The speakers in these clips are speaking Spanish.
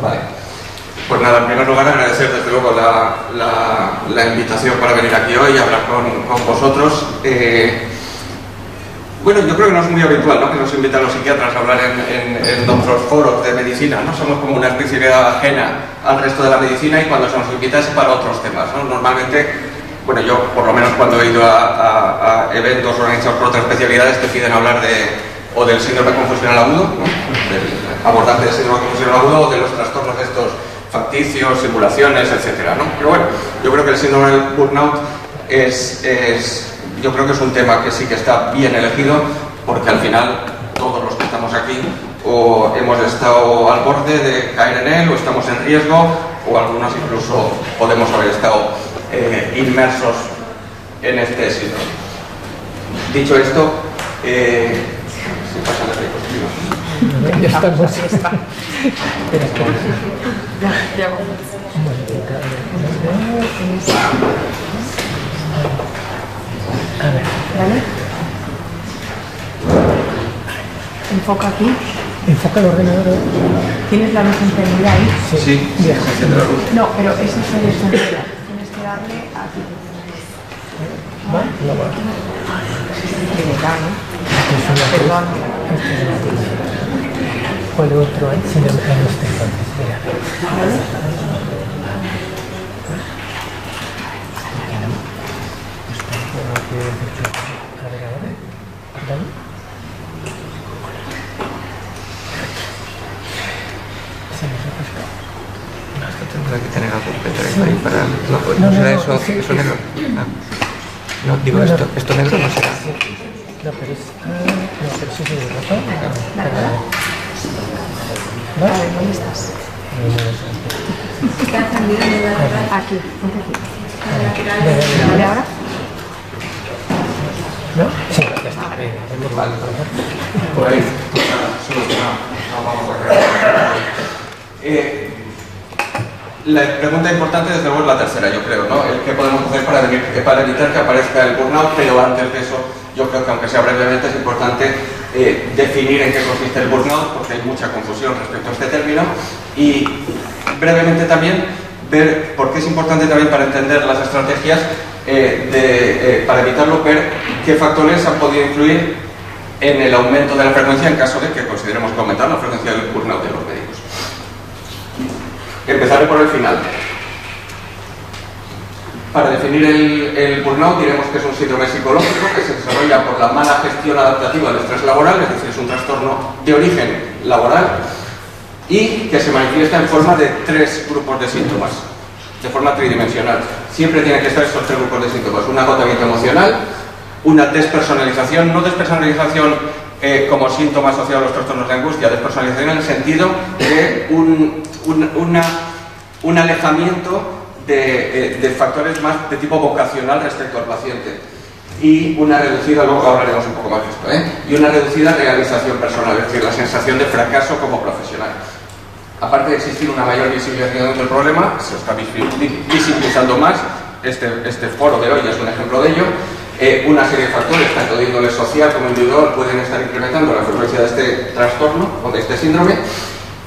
Vale. Pues nada, en primer lugar agradecer desde luego la invitación para venir aquí hoy y hablar con vosotros. Bueno, yo creo que no es muy habitual, ¿no?, que nos invitan los psiquiatras a hablar en nuestros foros de medicina, ¿no? Somos como una especialidad ajena al resto de la medicina y cuando se nos invita es para otros temas, ¿no? Normalmente, bueno, yo por lo menos cuando he ido a eventos organizados por otras especialidades te piden hablar o del síndrome confusional agudo, ¿no?, del abordaje del síndrome confusional agudo o de los trastornos estos facticios, simulaciones, etcétera, ¿no? Pero bueno, yo creo que el síndrome del burnout yo creo que es un tema que sí que está bien elegido, porque al final todos los que estamos aquí o hemos estado al borde de caer en él, o estamos en riesgo, o algunos incluso podemos haber estado inmersos en este síndrome. Dicho esto, si pasa la diapositiva. Ya estamos. Ya. A ver. ¿Vale? Enfoca aquí. Enfoca el ordenador. ¿Tienes la luz encendida ahí? Sí, Bien. se enciende la luz. No, pero esa es la luz encendida. Tienes que darle aquí. ¿Va? No va. Tiene que dar, ¿no? Es una cruz. Perdón. ¿Cuál otro hay? Sí, no está entonces. Mira. ¿Vale? A ver ahora. ¿Dale? Se nos ha pescado. No, esto tendrá que tener algo que ahí para... No, pues no será eso, sí, eso sí. negro. No, digo Bueno, esto negro no será. No, pero es... no, pero sí es de ropa. ¿No? A ver, ¿dónde estás? Está encendido en el aquí, ponte aquí. ¿Vale ahora? ¿No? Sí, ya está. Vale. Por ahí. No vamos a creer. La pregunta importante desde luego es la tercera, yo creo, ¿no? ¿Qué podemos hacer para evitar que aparezca el burnout? Pero antes de eso, yo creo que aunque sea brevemente es importante definir en qué consiste el burnout, porque hay mucha confusión respecto a este término, y brevemente también ver por qué es importante también para entender las estrategias para evitarlo, ver qué factores han podido influir en el aumento de la frecuencia en caso de que consideremos que ha aumentado la frecuencia del burnout de los médicos. Empezaré por el final. Para definir el burnout diremos que es un síndrome psicológico que se desarrolla por la mala gestión adaptativa del estrés laboral, es decir, es un trastorno de origen laboral y que se manifiesta en forma de 3 grupos de síntomas, de forma tridimensional. Siempre tienen que estar estos 3 grupos de síntomas: un agotamiento emocional, una despersonalización, no despersonalización como síntoma asociado a los trastornos de angustia, despersonalización en el sentido de un alejamiento de factores más de tipo vocacional respecto al paciente, y una reducida, luego hablaremos un poco más de esto, y una reducida realización personal, es decir, la sensación de fracaso como profesional. Aparte de existir una mayor visibilización del problema, se está visibilizando más, este foro de hoy es un ejemplo de ello. Una serie de factores, tanto de índole social como individual, pueden estar incrementando la frecuencia de este trastorno o de este síndrome,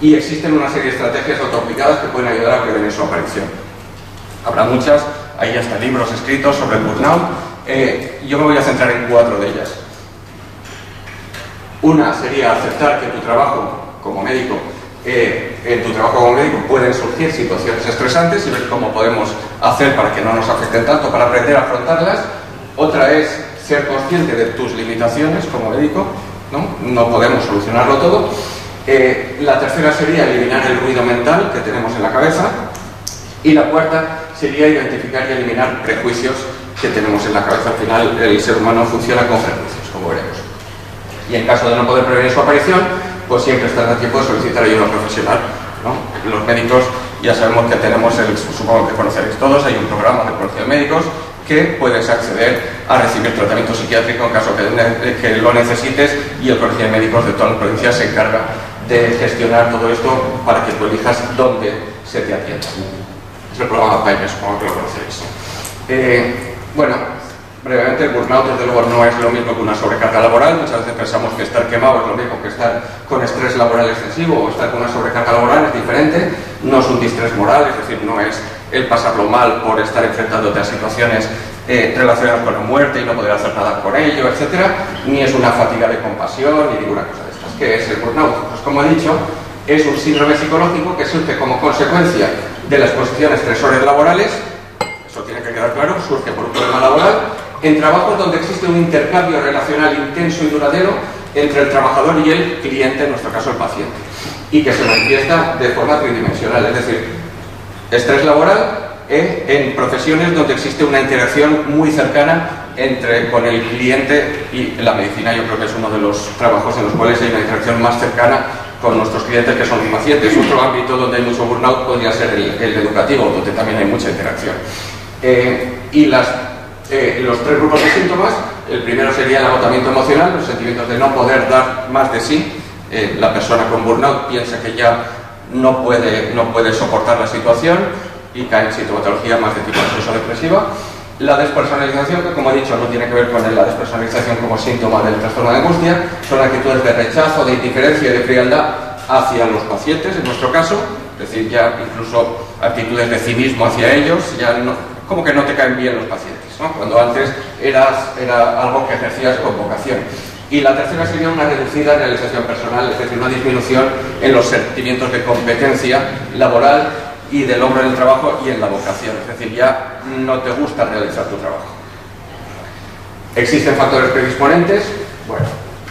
y existen una serie de estrategias autoaplicadas que pueden ayudar a prevenir su aparición. Habrá muchas, hay hasta libros escritos sobre el burnout. Yo me voy a centrar en 4 de ellas. Una sería aceptar que en tu trabajo como médico pueden surgir situaciones estresantes y ver cómo podemos hacer para que no nos afecten tanto, para aprender a afrontarlas. Otra es ser consciente de tus limitaciones como médico, no podemos solucionarlo todo. La tercera sería eliminar el ruido mental que tenemos en la cabeza, y la cuarta sería identificar y eliminar prejuicios que tenemos en la cabeza. Al final el ser humano funciona con prejuicios, como veremos, y en caso de no poder prevenir su aparición, pues siempre estará a tiempo de solicitar ayuda profesional, ¿no? Los médicos ya sabemos que tenemos, supongo que conoceréis todos, hay un programa de colegio de médicos que puedes acceder a recibir tratamiento psiquiátrico en caso que lo necesites, y el colegio de médicos de todas las provincias se encarga de gestionar todo esto para que tú elijas dónde se te atienda. Es el programa PAIME, supongo que lo conoceréis. Bueno, Brevemente, el burnout desde luego no es lo mismo que una sobrecarga laboral. Muchas veces pensamos que estar quemado es lo mismo que estar con estrés laboral excesivo, o estar con una sobrecarga laboral es diferente. No es un distrés moral, es decir, no es el pasarlo mal por estar enfrentándote a situaciones relacionadas con la muerte y no poder hacer nada con ello, etcétera, ni es una fatiga de compasión ni ninguna cosa de estas. ¿Qué es el burnout? Pues como he dicho, es un síndrome psicológico que surge como consecuencia de la exposición a estresores laborales. Eso tiene que quedar claro, surge por un problema laboral en trabajos donde existe un intercambio relacional intenso y duradero entre el trabajador y el cliente, en nuestro caso el paciente, y que se manifiesta de forma tridimensional, es decir, estrés laboral en profesiones donde existe una interacción muy cercana con el cliente, y la medicina yo creo que es uno de los trabajos en los cuales hay una interacción más cercana con nuestros clientes, que son los pacientes. Otro ámbito donde hay mucho burnout podría ser el educativo, donde también hay mucha interacción. Los tres grupos de síntomas: el primero sería el agotamiento emocional, los sentimientos de no poder dar más de sí. La persona con burnout piensa que ya no puede soportar la situación y cae en sintomatología más de tipo ansioso-depresiva. La despersonalización, que como he dicho no tiene que ver con la despersonalización como síntoma del trastorno de angustia, son actitudes de rechazo, de indiferencia y de frialdad hacia los pacientes, en nuestro caso, es decir, ya incluso actitudes de cinismo hacia ellos, ya no, como que no te caen bien los pacientes, ¿no? Cuando antes era algo que ejercías con vocación. Y la tercera sería una reducida realización personal, es decir, una disminución en los sentimientos de competencia laboral y del logro en el trabajo y en la vocación, es decir, ya no te gusta realizar tu trabajo. ¿Existen factores predisponentes? Bueno,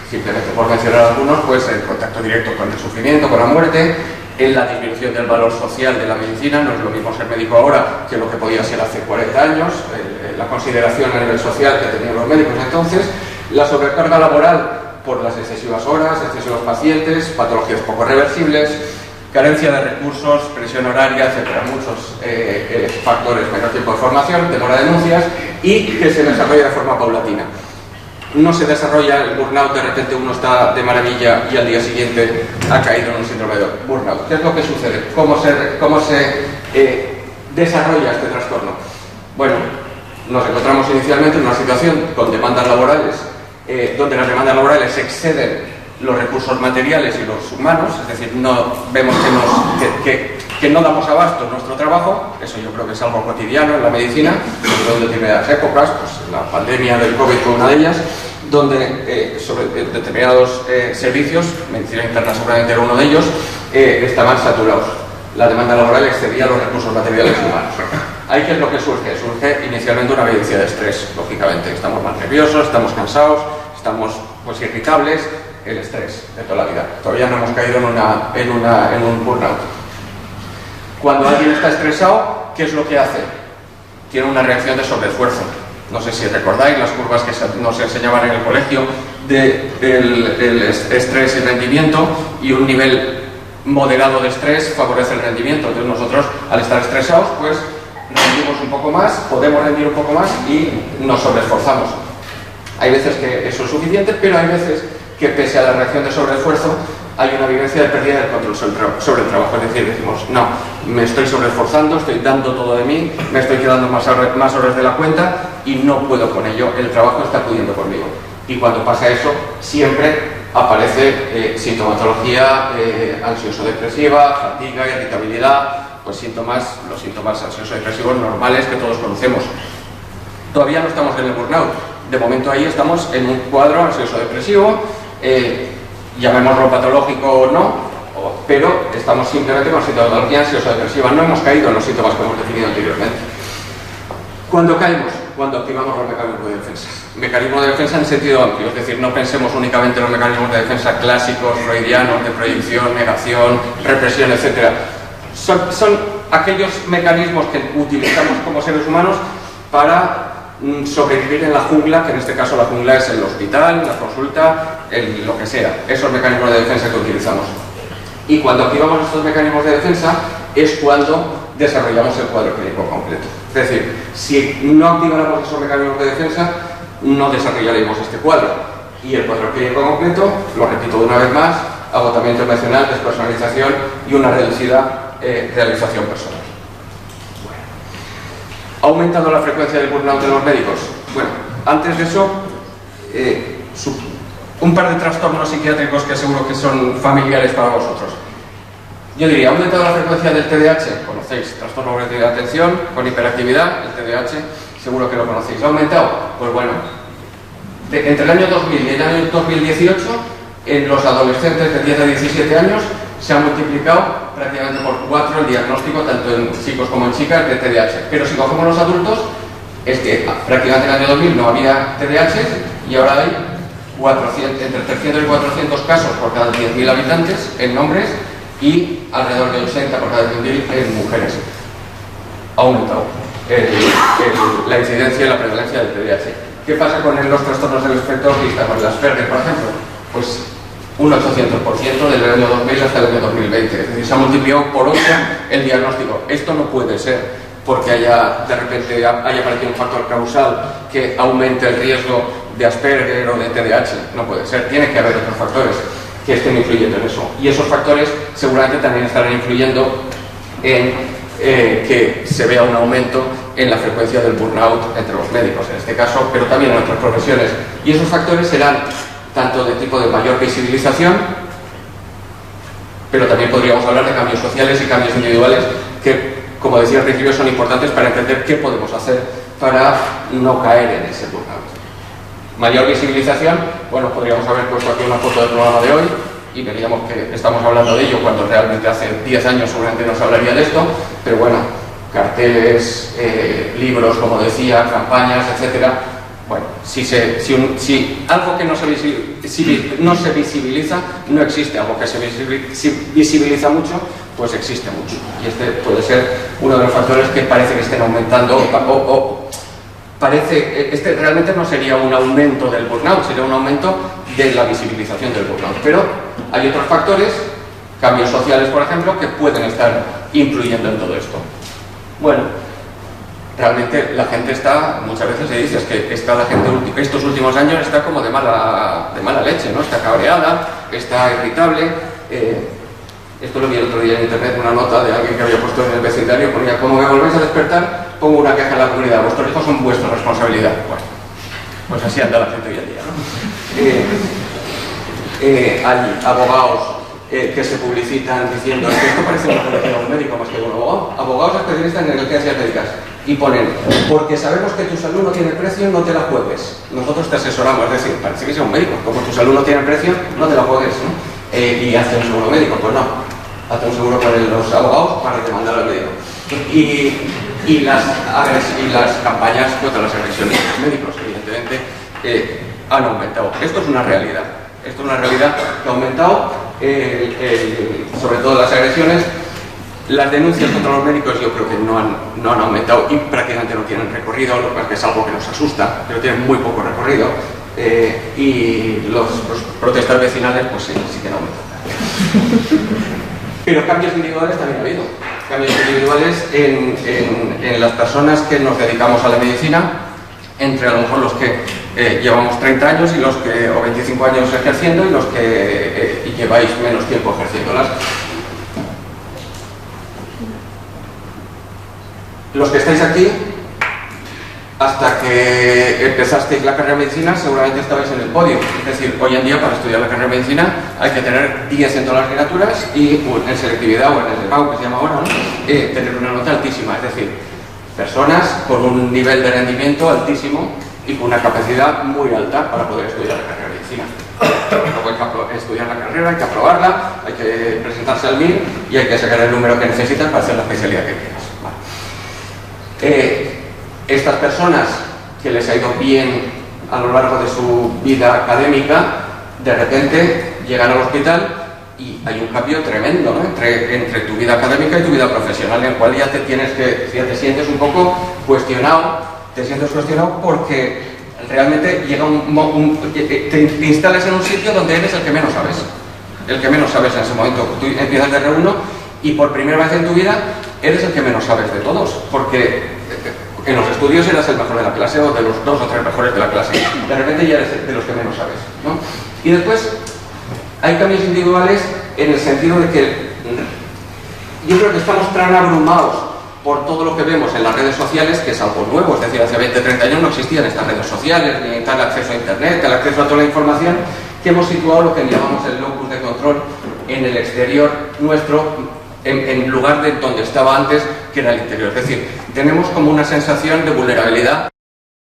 simplemente por mencionar algunos, pues el contacto directo con el sufrimiento, con la muerte, en la disminución del valor social de la medicina. No es lo mismo ser médico ahora que lo que podía ser hace 40 años, la consideración a nivel social que tenían los médicos entonces, la sobrecarga laboral por las excesivas horas, excesivos pacientes, patologías poco reversibles, carencia de recursos, presión horaria, etcétera, muchos factores, menor tiempo de formación, demora de denuncias y que se desarrolla de forma paulatina. No se desarrolla el burnout, de repente uno está de maravilla y al día siguiente ha caído en un síndrome de burnout. ¿Qué es lo que sucede? ¿Cómo se desarrolla este trastorno? Bueno, nos encontramos inicialmente en una situación con demandas laborales, donde las demandas laborales exceden los recursos materiales y los humanos, es decir, no vemos que no damos abasto en nuestro trabajo. Eso yo creo que es algo cotidiano en la medicina, sobre todo en determinadas épocas, pues la pandemia del COVID fue una de ellas, donde sobre determinados servicios, medicina interna seguramente era uno de ellos, estaban saturados. La demanda laboral excedía los recursos materiales y humanos. ¿Ahí qué es lo que surge? Surge inicialmente una evidencia de estrés, lógicamente. Estamos más nerviosos, estamos cansados, estamos pues irritables, el estrés de toda la vida. Todavía no hemos caído en un burnout. Cuando alguien está estresado, ¿qué es lo que hace? Tiene una reacción de sobreesfuerzo. No sé si recordáis las curvas que nos enseñaban en el colegio del estrés y rendimiento, y un nivel moderado de estrés favorece el rendimiento. Entonces nosotros, al estar estresados, pues rendimos un poco más, podemos rendir un poco más y nos sobreesforzamos. Hay veces que eso es suficiente, pero hay veces que pese a la reacción de sobreesfuerzo hay una vivencia de pérdida del control sobre el trabajo. Es decir, decimos, no, me estoy sobreesforzando, estoy dando todo de mí, me estoy quedando más horas de la cuenta y no puedo con ello, el trabajo está pudiendo conmigo. Y cuando pasa eso, siempre aparece sintomatología ansioso-depresiva, fatiga, irritabilidad, pues los síntomas ansioso-depresivos normales que todos conocemos. Todavía no estamos en el burnout. De momento ahí estamos en un cuadro ansioso-depresivo, llamémoslo patológico o no, pero estamos simplemente con sintomatología ansioso-depresiva. No hemos caído en los síntomas que hemos definido anteriormente. ¿Cuándo caemos? Cuando activamos los mecanismos de defensa. Mecanismos de defensa en sentido amplio, es decir, no pensemos únicamente en los mecanismos de defensa clásicos, freudianos, de proyección, negación, represión, etc. Son aquellos mecanismos que utilizamos como seres humanos para sobrevivir en la jungla, que en este caso la jungla es el hospital, la consulta, lo que sea, esos mecanismos de defensa que utilizamos. Y cuando activamos estos mecanismos de defensa es cuando desarrollamos el cuadro clínico completo. Es decir, si no activáramos esos mecanismos de defensa, no desarrollaríamos este cuadro. Y el cuadro clínico completo, lo repito de una vez más, agotamiento emocional, despersonalización y una reducida realización personal. ¿Ha aumentado la frecuencia del burnout de los médicos? Bueno, antes de eso, un par de trastornos psiquiátricos que seguro que son familiares para vosotros. Yo diría, ha aumentado la frecuencia del TDAH, conocéis, trastorno de atención con hiperactividad, el TDAH, seguro que lo conocéis. ¿Ha aumentado? Pues bueno, entre el año 2000 y el año 2018, en los adolescentes de 10 a 17 años, se ha multiplicado prácticamente por 4 el diagnóstico, tanto en chicos como en chicas, de TDAH. Pero si cogemos los adultos, es que prácticamente en el año 2000 no había TDAH y ahora hay entre 300 y 400 casos por cada 10.000 habitantes en hombres y alrededor de 80 por cada 10.000 en mujeres. Ha aumentado la incidencia y la prevalencia del TDAH. ¿Qué pasa con los trastornos del espectro autista, con el Asperger, por ejemplo? Pues un 800% desde el año 2000 hasta el año 2020. Es decir, se ha multiplicado por 8 el diagnóstico. Esto no puede ser porque de repente haya aparecido un factor causal que aumente el riesgo de Asperger o de TDAH. No puede ser. Tiene que haber otros factores que estén influyendo en eso. Y esos factores seguramente también estarán influyendo en que se vea un aumento en la frecuencia del burnout entre los médicos, en este caso, pero también en otras profesiones. Y esos factores serán tanto de tipo de mayor visibilización, pero también podríamos hablar de cambios sociales y cambios individuales que, como decía al principio, son importantes para entender qué podemos hacer para no caer en ese burnout. Mayor visibilización, bueno, podríamos haber puesto aquí una foto del programa de hoy y veríamos que estamos hablando de ello cuando realmente hace 10 años seguramente no se hablaría de esto, pero bueno, carteles, libros, como decía, campañas, etcétera. Bueno, si algo que no se visibiliza, no existe. Algo que se visibiliza mucho, pues existe mucho. Y este puede ser uno de los factores que parece que estén aumentando este realmente no sería un aumento del burnout, sería un aumento de la visibilización del burnout. Pero hay otros factores, cambios sociales, por ejemplo, que pueden estar influyendo en todo esto. Bueno, realmente la gente muchas veces se dice, es que la gente estos últimos años está como de mala leche, ¿no? Está cabreada, está irritable. Esto lo vi el otro día en internet, una nota de alguien que había puesto en el vecindario, ponía, como me volvéis a despertar, pongo una queja en la comunidad, vuestros hijos son vuestra responsabilidad. Bueno, pues así anda la gente hoy en día, ¿no? Hay abogados que se publicitan diciendo que esto parece una colegio de un médico más que un abogado. Abogados especialistas en negligencias médicas. Y ponen, porque sabemos que tu salud no tiene precio, no te la juegues. Nosotros te asesoramos, es decir, parece que sea un médico. Como tu salud no tiene precio, no te la juegues, ¿no? Y hace un seguro médico, pues no. Hace un seguro con los abogados para demandar al médico. Y las campañas contra las agresiones de los médicos, evidentemente, han aumentado. Esto es una realidad. Esto es una realidad que ha aumentado, sobre todo las agresiones. Las denuncias contra los médicos yo creo que no han aumentado y prácticamente no tienen recorrido, lo cual es algo que nos asusta, pero tienen muy poco recorrido. Y los protestas vecinales pues sí que han aumentado. Pero cambios individuales también ha habido. Cambios individuales en las personas que nos dedicamos a la medicina, entre a lo mejor los que llevamos 30 años y o 25 años ejerciendo y los que lleváis menos tiempo ejerciéndolas. Los que estáis aquí, hasta que empezasteis la carrera de medicina, seguramente estabais en el podio. Es decir, hoy en día para estudiar la carrera de medicina hay que tener 10 en todas las asignaturas y en selectividad o en el SEPAU, que se llama ahora, ¿no? Tener una nota altísima. Es decir, personas con un nivel de rendimiento altísimo y con una capacidad muy alta para poder estudiar la carrera de medicina. Luego hay que estudiar la carrera, hay que aprobarla, hay que presentarse al MIR y hay que sacar el número que necesitas para hacer la especialidad que quieras. Vale. Estas personas que les ha ido bien a lo largo de su vida académica, de repente llegan al hospital y hay un cambio tremendo, ¿no? entre tu vida académica y tu vida profesional, en el cual ya te sientes un poco cuestionado, porque realmente llega te instalas en un sitio donde eres el que menos sabes en ese momento. Tú empiezas de R1 y por primera vez en tu vida eres el que menos sabes de todos, porque en los estudios eras el mejor de la clase o de los 2 o 3 mejores de la clase. De repente ya eres de los que menos sabes, ¿no? Y después hay cambios individuales en el sentido de que yo creo que estamos tan abrumados por todo lo que vemos en las redes sociales, que es algo nuevo, es decir, hace 20-30 años no existían estas redes sociales, ni tal acceso a Internet, tal acceso a toda la información, que hemos situado lo que llamamos el locus de control en el exterior nuestro, en lugar de donde estaba antes, que era el interior. Es decir, tenemos como una sensación de vulnerabilidad,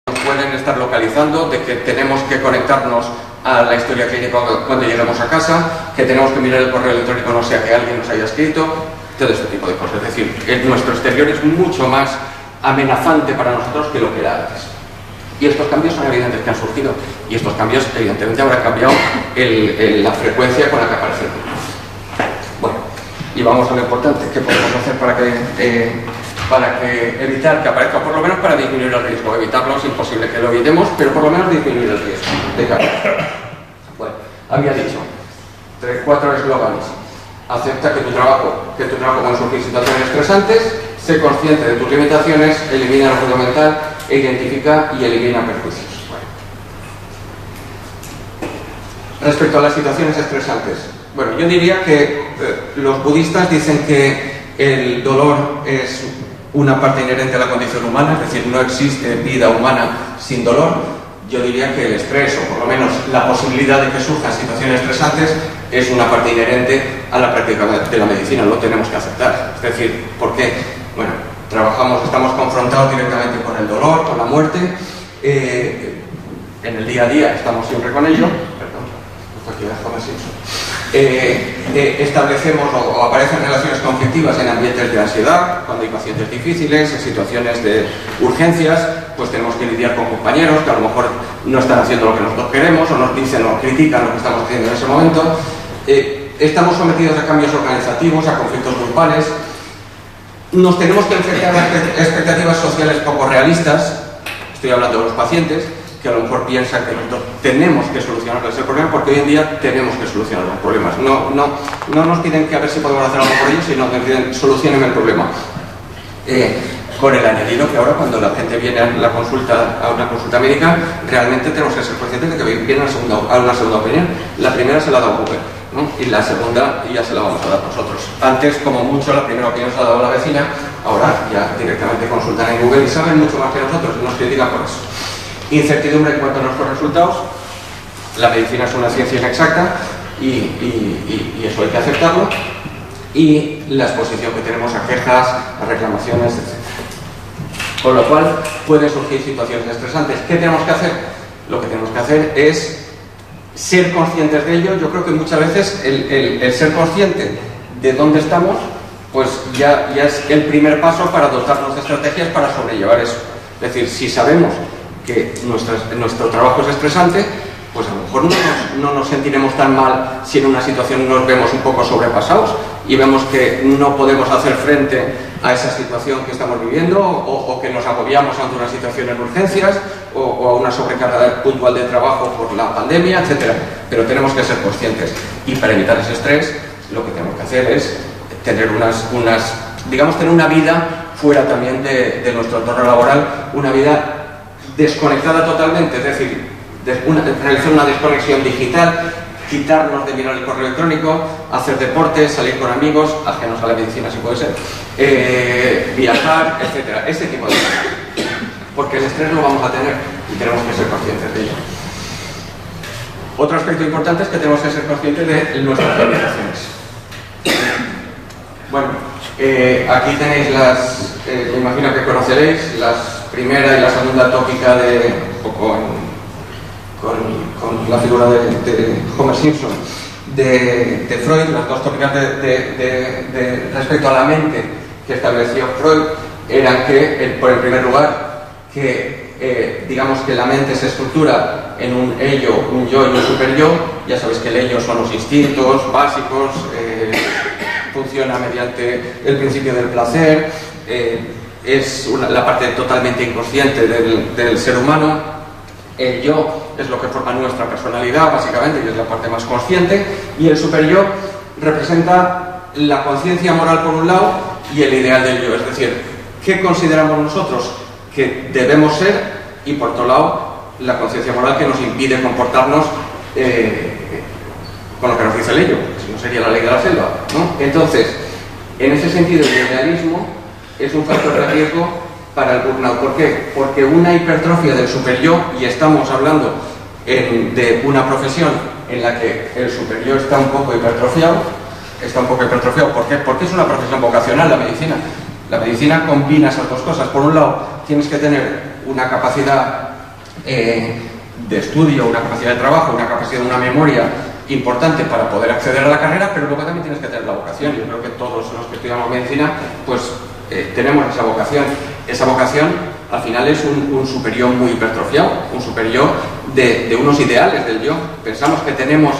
nos pueden estar localizando, de que tenemos que conectarnos a la historia clínica cuando lleguemos a casa, que tenemos que mirar el correo electrónico no sea que alguien nos haya escrito, todo este tipo de cosas. Es decir, nuestro exterior es mucho más amenazante para nosotros que lo que era antes. Y estos cambios son evidentes que han surgido, y estos cambios evidentemente habrán cambiado la frecuencia con la que aparecen. Bueno, y vamos a lo importante. ¿Qué podemos hacer para que evitar que aparezca, por lo menos para disminuir el riesgo? Evitarlo es imposible que lo evitemos, pero por lo menos disminuir el riesgo de caer. Bueno, había dicho 4 eslóganes. Acepta que tu trabajo puede surgir situaciones estresantes, sé consciente de tus limitaciones, elimina el ruido mental e identifica y elimina perjuicios. Bueno. Respecto a las situaciones estresantes, bueno, yo diría que los budistas dicen que el dolor es una parte inherente a la condición humana, es decir, no existe vida humana sin dolor. Yo diría que el estrés, o por lo menos la posibilidad de que surjan situaciones estresantes, es una parte inherente a la práctica de la medicina, lo tenemos que aceptar. Es decir, ¿por qué? Bueno, estamos confrontados directamente con el dolor, con la muerte, en el día a día estamos siempre con ello. Perdón, justo aquí déjame así. Establecemos o aparecen relaciones conflictivas en ambientes de ansiedad, cuando hay pacientes difíciles, en situaciones de urgencias, pues tenemos que lidiar con compañeros que a lo mejor no están haciendo lo que nosotros queremos, o nos dicen o critican lo que estamos haciendo en ese momento. Estamos sometidos a cambios organizativos, a conflictos grupales. Nos tenemos que enfrentar a expectativas sociales poco realistas. Estoy hablando de los pacientes, que a lo mejor piensan que nosotros tenemos que solucionarles el problema, porque hoy en día tenemos que solucionar los problemas. No nos piden que a ver si podemos hacer algo por ellos, sino que nos piden solucionen el problema. Con el añadido que ahora, cuando la gente viene a una consulta médica, realmente tenemos que ser conscientes de que viene a una segunda opinión. La primera se la ha dado Google, ¿no? Y la segunda ya se la vamos a dar nosotros. Antes, como mucho, la primera opinión se la ha dado la vecina, ahora ya directamente consultan en Google y saben mucho más que nosotros y nos critican por eso. Incertidumbre en cuanto a nuestros resultados. La medicina es una ciencia inexacta y eso hay que aceptarlo. Y la exposición que tenemos a quejas, a reclamaciones, etc. Con lo cual pueden surgir situaciones estresantes. ¿Qué tenemos que hacer? Lo que tenemos que hacer es ser conscientes de ello. Yo creo que muchas veces el ser consciente de dónde estamos, pues ya es el primer paso para dotarnos de estrategias para sobrellevar eso. Es decir, si sabemos que nuestro trabajo es estresante, pues a lo mejor no nos sentiremos tan mal si en una situación nos vemos un poco sobrepasados y vemos que no podemos hacer frente a esa situación que estamos viviendo, o que nos agobiamos ante una situación en urgencias, o a una sobrecarga puntual de trabajo por la pandemia, etc. Pero tenemos que ser conscientes, y para evitar ese estrés lo que tenemos que hacer es tener tener una vida fuera también de nuestro entorno laboral, una vida desconectada totalmente, es decir, realizar una desconexión digital, quitarnos de mirar el correo electrónico, hacer deporte, salir con amigos, ajenos a la medicina si puede ser, viajar, etc. Ese tipo de cosas. Porque el estrés lo vamos a tener y tenemos que ser conscientes de ello. Otro aspecto importante es que tenemos que ser conscientes de nuestras limitaciones. Bueno, aquí tenéis me imagino que conoceréis, las primera y la segunda tópica con la figura de Homer Simpson, de Freud. Las dos tópicas respecto a la mente que estableció Freud eran que, por el primer lugar, que digamos que la mente se estructura en un ello, un yo y un superyo. Ya sabéis que el ello son los instintos básicos, funciona mediante el principio del placer, es la parte totalmente inconsciente del ser humano. El yo es lo que forma nuestra personalidad, básicamente, y es la parte más consciente, y el superyo representa la conciencia moral por un lado y el ideal del yo, es decir, qué consideramos nosotros que debemos ser, y por otro lado la conciencia moral que nos impide comportarnos con lo que nos dice el ello, si no sería la ley de la selva, ¿no? Entonces, en ese sentido, el idealismo es un factor de riesgo para el burnout. ¿Por qué? Porque una hipertrofia del superyo, y estamos hablando de una profesión en la que el superyo está un poco hipertrofiado. ¿Por qué? Porque es una profesión vocacional, la medicina. La medicina combina esas dos cosas. Por un lado, tienes que tener una capacidad de estudio, una capacidad de trabajo, una capacidad de una memoria importante para poder acceder a la carrera, pero luego también tienes que tener la vocación. Yo creo que todos los que estudiamos medicina, pues tenemos esa vocación. Esa vocación, al final, es un superior muy hipertrofiado, un superior de unos ideales del yo. Pensamos que tenemos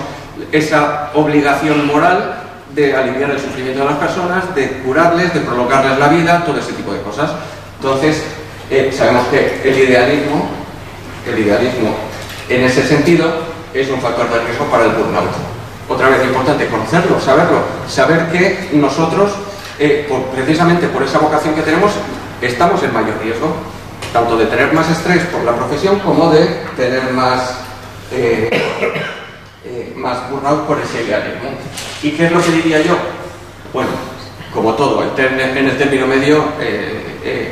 esa obligación moral de aliviar el sufrimiento de las personas, de curarles, de prolongarles la vida, todo ese tipo de cosas. Entonces, sabemos que el idealismo, en ese sentido, es un factor de riesgo para el burnout. Otra vez importante conocerlo, saberlo, saber que nosotros, precisamente por esa vocación que tenemos, estamos en mayor riesgo, tanto de tener más estrés por la profesión como de tener más burnout por ese idealismo. ¿Y qué es lo que diría yo? Bueno, como todo, en el término medio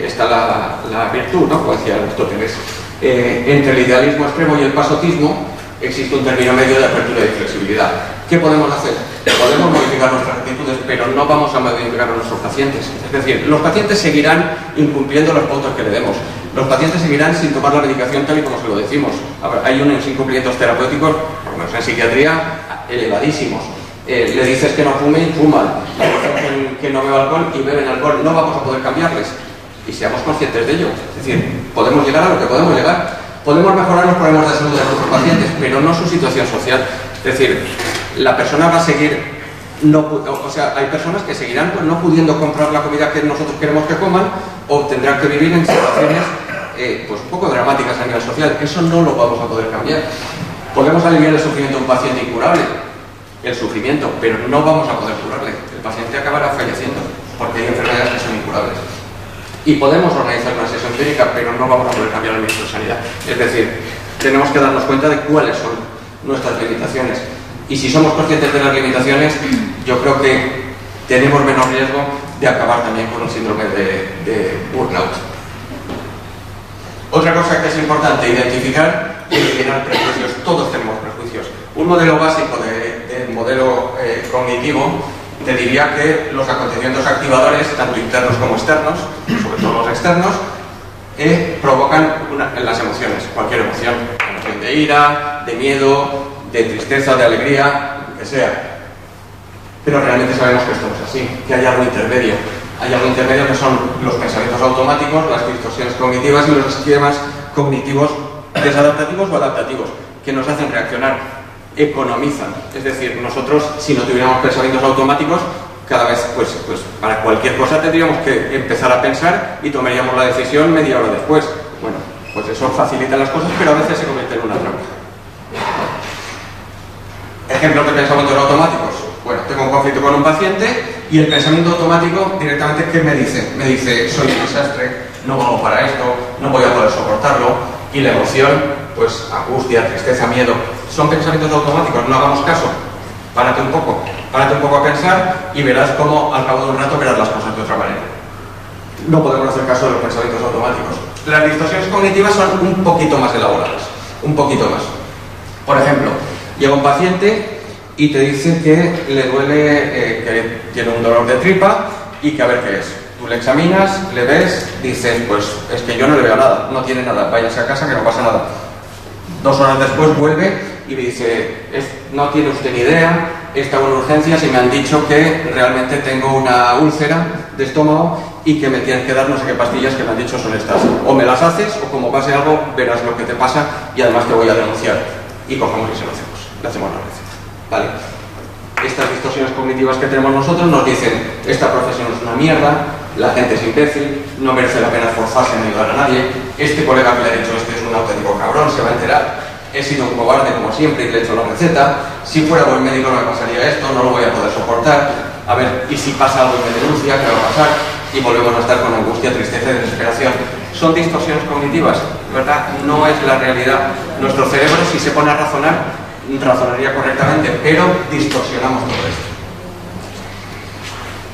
está la virtud, ¿no? Como decía Aristóteles. Entre el idealismo extremo y el pasotismo existe un término medio de apertura y flexibilidad. ¿Qué podemos hacer? Podemos modificar nuestras actitudes, pero no vamos a modificar a nuestros pacientes. Es decir, los pacientes seguirán incumpliendo los pautas que le demos. Los pacientes seguirán sin tomar la medicación tal y como se lo decimos. A ver, hay unos incumplimientos terapéuticos, por lo menos en psiquiatría, elevadísimos. Le dices que no fume y fuman. Le dices que no beba alcohol y beben alcohol. No vamos a poder cambiarles. Y seamos conscientes de ello. Es decir, podemos llegar a lo que podemos llegar. Podemos mejorar los problemas de salud de nuestros pacientes, pero no su situación social. Es decir, la persona va a seguir, hay personas que seguirán no pudiendo comprar la comida que nosotros queremos que coman, o tendrán que vivir en situaciones pues un poco dramáticas a nivel social. Eso no lo vamos a poder cambiar. Podemos aliviar el sufrimiento de un paciente incurable, el sufrimiento, pero no vamos a poder curarle. El paciente acabará falleciendo, porque hay enfermedades que son incurables. Y podemos organizar una sesión clínica, pero no vamos a poder cambiar el ministro de Sanidad. Es decir, tenemos que darnos cuenta de cuáles son nuestras limitaciones. Y si somos conscientes de las limitaciones, yo creo que tenemos menos riesgo de acabar también con un síndrome de burnout. Otra cosa que es importante, identificar y eliminar prejuicios. Todos tenemos prejuicios. Un modelo básico del modelo cognitivo te diría que los acontecimientos activadores, tanto internos como externos, sobre todo los externos, provocan las emociones, cualquier emoción de ira, de miedo, de tristeza, de alegría, lo que sea. Pero realmente sabemos que esto no es así, que hay algo intermedio. Hay algo intermedio que son los pensamientos automáticos, las distorsiones cognitivas y los esquemas cognitivos desadaptativos o adaptativos, que nos hacen reaccionar. Economizan, es decir, nosotros si no tuviéramos pensamientos automáticos, cada vez, pues para cualquier cosa tendríamos que empezar a pensar y tomaríamos la decisión media hora después. Bueno, pues eso facilita las cosas, pero a veces se convierte en una trampa. Ejemplos de pensamientos automáticos. Bueno, tengo un conflicto con un paciente y el pensamiento automático directamente, ¿qué me dice? Me dice, soy un desastre, no valgo para esto, no voy a poder soportarlo. Y la emoción, pues angustia, tristeza, miedo, son pensamientos automáticos, no hagamos caso. Párate un poco a pensar y verás cómo al cabo de un rato verás las cosas de otra manera. No podemos hacer caso de los pensamientos automáticos. Las distorsiones cognitivas son un poquito más elaboradas, un poquito más. Por ejemplo, llega un paciente y te dice que le duele, que tiene un dolor de tripa y que a ver qué es. Tú le examinas, le ves, dices, pues es que yo no le veo nada, no tiene nada, váyase a casa que no pasa nada. 2 horas después vuelve y me dice, no tiene usted ni idea, he estado en urgencias y me han dicho que realmente tengo una úlcera de estómago y que me tienes que dar no sé qué pastillas que me han dicho son estas. O me las haces o como pase algo verás lo que te pasa y además te voy a denunciar. Y cogemos y se lo hacemos, le hacemos la receta. ¿Vale? Estas distorsiones cognitivas que tenemos nosotros nos dicen, esta profesión es una mierda, la gente es imbécil, no merece la pena esforzarse en ayudar a nadie, este colega que le ha dicho es un auténtico cabrón, se va a enterar, he sido un cobarde como siempre y le he hecho la receta, si fuera buen médico no me pasaría esto, no lo voy a poder soportar, a ver, y si pasa algo y me denuncia, ¿qué va a pasar? Y volvemos a estar con angustia, tristeza y desesperación. Son distorsiones cognitivas, ¿verdad? No es la realidad. Nuestro cerebro, si se pone a razonar, razonaría correctamente, pero distorsionamos todo esto.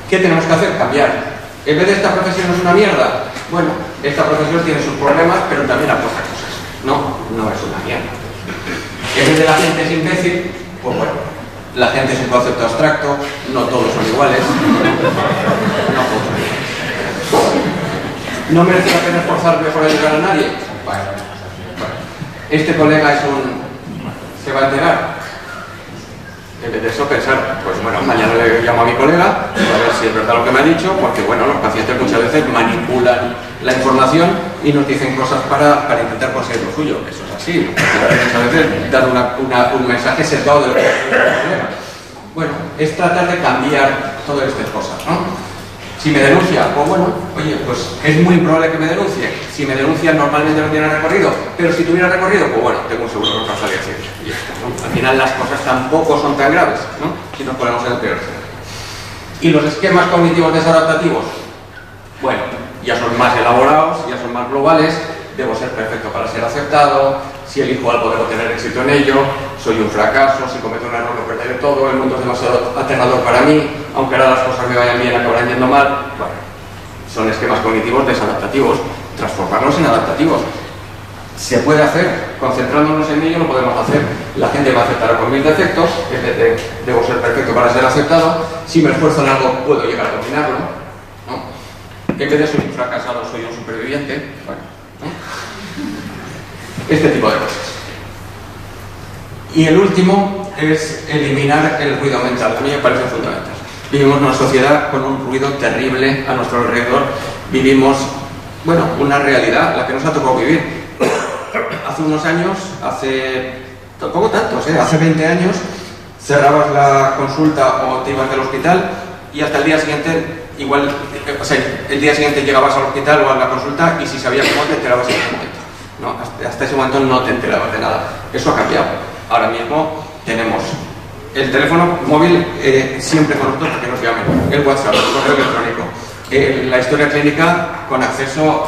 ¿Qué tenemos que hacer? Cambiar. En vez de esta profesión es una mierda, bueno, esta profesión tiene sus problemas, pero también aporta cosas. No, no es una mierda. En vez de la gente es imbécil, pues bueno, la gente es un concepto abstracto, no todos son iguales. No todos son iguales. ¿No merece la pena esforzarme por ayudar a nadie? Bueno. Este colega es un... ¿se va a enterar? En vez de eso pensar, pues bueno, mañana le llamo a mi colega a ver si es verdad lo que me ha dicho, porque bueno, los pacientes muchas veces manipulan la información y nos dicen cosas para intentar conseguir lo suyo. Eso es así. Muchas veces dan un mensaje sesgado de lo que es el problema. Bueno, es tratar de cambiar todas estas cosas, ¿no? Si me denuncia, pues bueno, oye, pues es muy probable que me denuncie. Si me denuncia, normalmente no tiene recorrido, pero si tuviera recorrido, pues bueno, tengo un seguro de responsabilidad civil. Y ya está, ¿no? Al final las cosas tampoco son tan graves, ¿no? Si nos ponemos en el peor escenario. ¿Y los esquemas cognitivos desadaptativos? Bueno, ya son más elaborados, ya son más globales. Debo ser perfecto para ser aceptado. Si elijo algo, debo tener éxito en ello. Soy un fracaso. Si cometo un error, lo perderé todo. El mundo es demasiado aterrador para mí. Aunque ahora las cosas me vayan bien, acabarán yendo mal. Bueno, son esquemas cognitivos desadaptativos. Transformarlos en adaptativos. Se puede hacer. Concentrándonos en ello, lo podemos hacer. La gente me aceptará con mis defectos. En vez de debo ser perfecto para ser aceptado. Si me esfuerzo en algo, puedo llegar a dominarlo, ¿no? En vez de soy un fracasado, soy un superviviente. Bueno, ¿no? Este tipo de cosas. Y el último es eliminar el ruido mental. A mí me parece fundamental. Vivimos en una sociedad con un ruido terrible a nuestro alrededor. Vivimos, bueno, una realidad, la que nos ha tocado vivir. Hace unos años, tampoco tantos, hace 20 años, cerrabas la consulta o te ibas del hospital y hasta el día siguiente, igual, o sea, el día siguiente llegabas al hospital o a la consulta y si sabías cómo te enterabas en ese momento. ¿No? Hasta ese momento no te enterabas de nada. Eso ha cambiado. Ahora mismo tenemos el teléfono móvil siempre con nosotros para que nos llamen, el WhatsApp, el correo electrónico, la historia clínica con acceso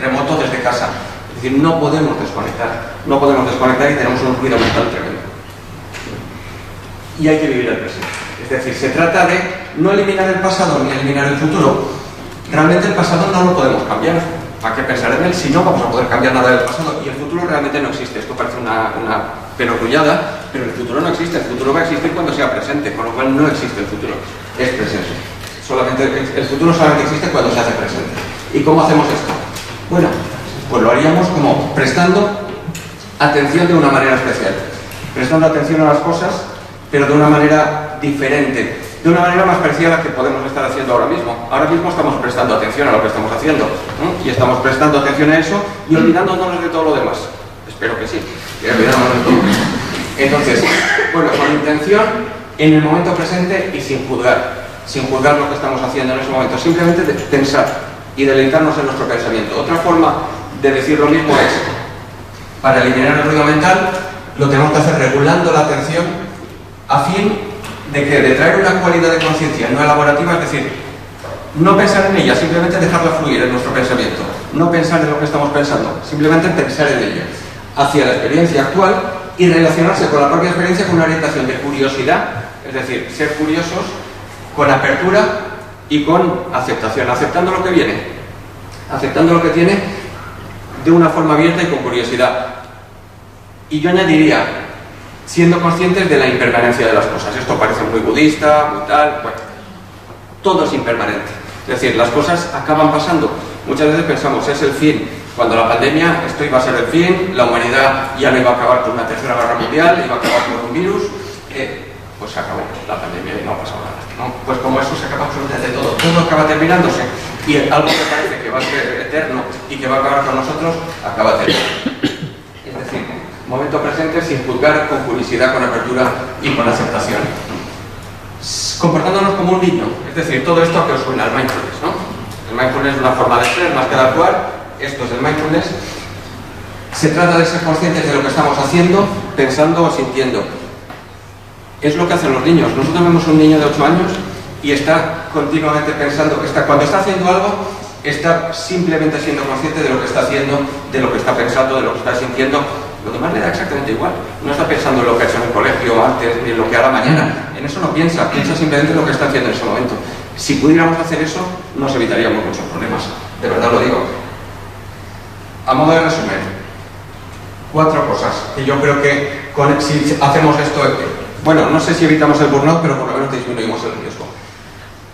remoto desde casa. Es decir, no podemos desconectar y tenemos un ruido mental tremendo. Y hay que vivir el presente. Es decir, se trata de no eliminar el pasado ni eliminar el futuro. Realmente el pasado no lo podemos cambiar. ¿Para qué pensar en él si no vamos a poder cambiar nada del pasado? Y el futuro realmente no existe. Esto parece una perogrullada, pero el futuro no existe. El futuro va a existir cuando sea presente, con lo cual no existe el futuro. Es presente. El futuro solamente existe cuando se hace presente. ¿Y cómo hacemos esto? Bueno, pues lo haríamos como prestando atención de una manera especial. Prestando atención a las cosas, pero de una manera diferente. De una manera más parecida a la que podemos estar haciendo ahora mismo. Ahora mismo estamos prestando atención a lo que estamos haciendo, ¿no? Y estamos prestando atención a eso y olvidándonos de todo lo demás. Espero que sí, olvidándonos de todo. Entonces, bueno, con intención, en el momento presente y sin juzgar lo que estamos haciendo en ese momento, simplemente de pensar y deleitarnos en nuestro pensamiento. Otra forma de decir lo mismo es, para eliminar el ruido mental, lo tenemos que hacer regulando la atención a fin de traer una cualidad de conciencia no elaborativa, es decir, no pensar en ella, simplemente dejarla fluir en nuestro pensamiento, no pensar en lo que estamos pensando, simplemente pensar en ella, hacia la experiencia actual y relacionarse con la propia experiencia con una orientación de curiosidad, es decir, ser curiosos con apertura y con aceptación, aceptando lo que viene, aceptando lo que tiene de una forma abierta y con curiosidad. Y yo añadiría, siendo conscientes de la impermanencia de las cosas. Esto parece muy budista, muy tal, bueno, todo es impermanente. Es decir, las cosas acaban pasando. Muchas veces pensamos, es el fin. Cuando la pandemia, esto iba a ser el fin, la humanidad ya no iba a acabar con una tercera guerra mundial, iba a acabar con un virus, pues se acabó la pandemia y no ha pasado nada, ¿no? Pues como eso se acaba absolutamente todo, todo acaba terminándose y algo que parece que va a ser eterno y que va a acabar con nosotros, acaba terminando. Es decir, momento presente sin juzgar, con curiosidad, con apertura y con aceptación. Comportándonos como un niño, es decir, todo esto que os suena al mindfulness, ¿no? El mindfulness es una forma de ser más que de actuar, esto es el mindfulness. Se trata de ser conscientes de lo que estamos haciendo, pensando o sintiendo. Es lo que hacen los niños. Nosotros vemos un niño de 8 años y está continuamente pensando, cuando está haciendo algo, está simplemente siendo consciente de lo que está haciendo, de lo que está pensando, de lo que está sintiendo. Lo demás le da exactamente igual. No está pensando en lo que ha hecho en el colegio antes, ni en lo que hará mañana. En eso no piensa, piensa simplemente en lo que está haciendo en ese momento. Si pudiéramos hacer eso, nos evitaríamos muchos problemas. De verdad lo digo. A modo de resumen, 4 cosas que yo creo que si hacemos esto, bueno, no sé si evitamos el burnout, pero por lo menos disminuimos el riesgo.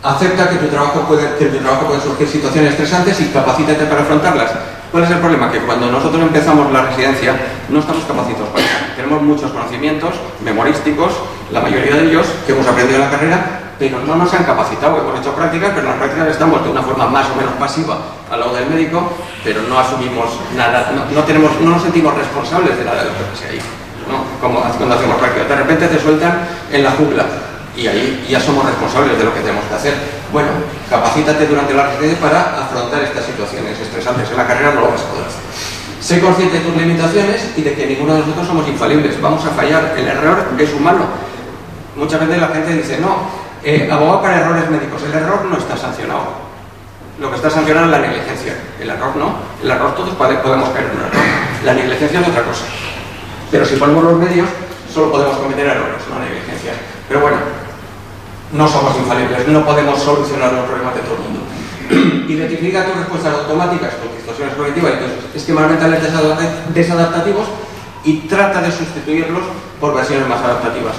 Acepta que tu trabajo puede surgir situaciones estresantes y capacítate para afrontarlas. ¿Cuál es el problema? Que cuando nosotros empezamos la residencia no estamos capacitados para eso. Tenemos muchos conocimientos memorísticos, la mayoría de ellos que hemos aprendido en la carrera, pero no nos han capacitado. Hemos hecho prácticas, pero en las prácticas estamos de una forma más o menos pasiva al lado del médico, pero no asumimos nada, no nos sentimos responsables de nada de lo que pase ahí, ¿no? Como cuando hacemos prácticas, de repente te sueltan en la jungla y ahí ya somos responsables de lo que tenemos que hacer. Bueno, capacítate durante la residencia para afrontar estas situaciones estresantes. En la carrera no lo vas a poder hacer. Sé consciente de tus limitaciones y de que ninguno de nosotros somos infalibles. Vamos a fallar. El error es humano. Muchas veces la gente dice, no, abogado para errores médicos. El error no está sancionado. Lo que está sancionado es la negligencia. El error no. El error todos podemos caer en un error. La negligencia es otra cosa. Pero si ponemos los medios, solo podemos cometer errores, no negligencia. Pero bueno, no somos infalibles, no podemos solucionar los problemas de todo el mundo. Identifica tus respuestas automáticas, tus distorsiones cognitivas y tus esquemas mentales desadaptativos y trata de sustituirlos por versiones más adaptativas.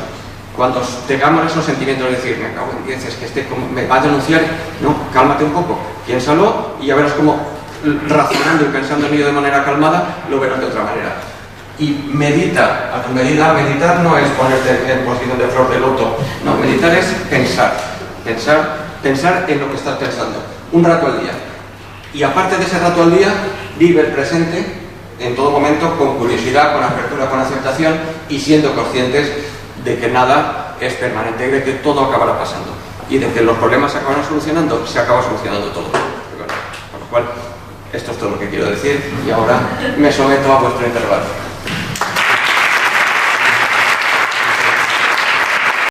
Cuando tengamos esos sentimientos de decir, me cago en 10, es que me va a denunciar, no, cálmate un poco, piénsalo y ya verás cómo razonando y pensando en ello de manera calmada, lo verás de otra manera. Y medita a tu medida. Meditar no es ponerte en posición de flor de loto, no, meditar es pensar en lo que estás pensando, un rato al día. Y aparte de ese rato al día, vive el presente en todo momento con curiosidad, con apertura, con aceptación y siendo conscientes de que nada es permanente y de que todo acabará pasando. Y de que los problemas se acaban solucionando, se acaba solucionando todo. Con lo cual, esto es todo lo que quiero decir y ahora me someto a vuestro interrogatorio.